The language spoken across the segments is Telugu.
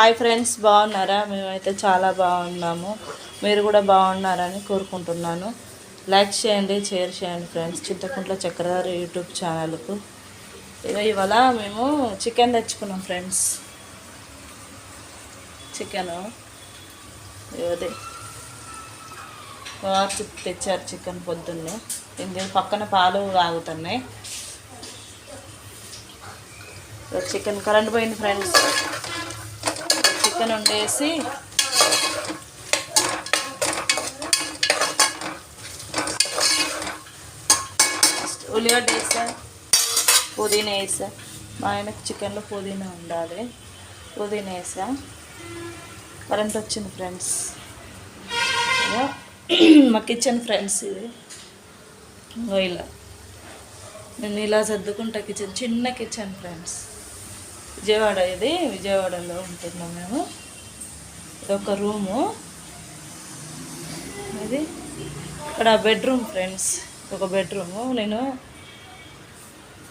హాయ్ ఫ్రెండ్స్, బాగున్నారా? మేమైతే చాలా బాగున్నాము. మీరు కూడా బాగున్నారని కోరుకుంటున్నాను. లైక్ చేయండి, షేర్ చేయండి ఫ్రెండ్స్. చింతకుంట్ల చక్రధారి యూట్యూబ్ ఛానల్కు ఇవాళ మేము చికెన్ తెచ్చుకున్నాం ఫ్రెండ్స్. చికెను ఇదే తెచ్చారు. చికెన్ పొద్దున్నే దీని పక్కన పాలు తాగుతున్నాయి. చికెన్ కరెంట్ పోయింది ఫ్రెండ్స్. చికెన్ వండేసి ఉల్లిగడ్డ వేసా, పుదీనా వేసా. మా ఆయనకు చికెన్లో పుదీనా ఉండాలి. పుదీనా వేసా. కరెంట్ వచ్చింది ఫ్రెండ్స్. మా కిచెన్ ఫ్రెండ్స్ ఇది. ఇలా నేను ఇలా సర్దుకుంటా. కిచెన్ చిన్న కిచెన్ ఫ్రెండ్స్. విజయవాడ, ఇది విజయవాడలో ఉంటున్నాం మేము. ఇది ఒక రూము. ఇది ఇక్కడ బెడ్రూమ్ ఫ్రెండ్స్. ఒక బెడ్రూము.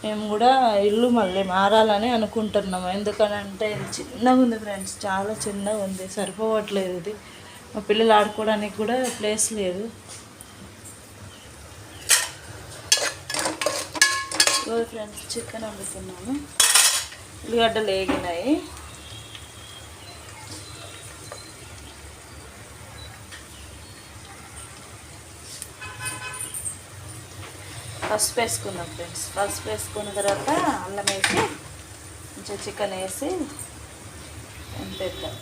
మేము కూడా ఇల్లు మళ్ళీ మారాలని అనుకుంటున్నాము. ఎందుకనంటే ఇది చిన్నగా ఉంది ఫ్రెండ్స్, చాలా చిన్నగా ఉంది, సరిపోవట్లేదు. ఇది మా పిల్లలు ఆడుకోవడానికి కూడా ప్లేస్ లేదు. ఫ్రెండ్స్ చికెన్ వండుతున్నాము. ఉల్లిగడ్డలు వేగినాయి. పసుపు వేసుకున్నాం ఫ్రెండ్స్. పసుపు వేసుకున్న తర్వాత అల్లం వేసి కొంచెం చికెన్ వేసి ఎంపేద్దాం.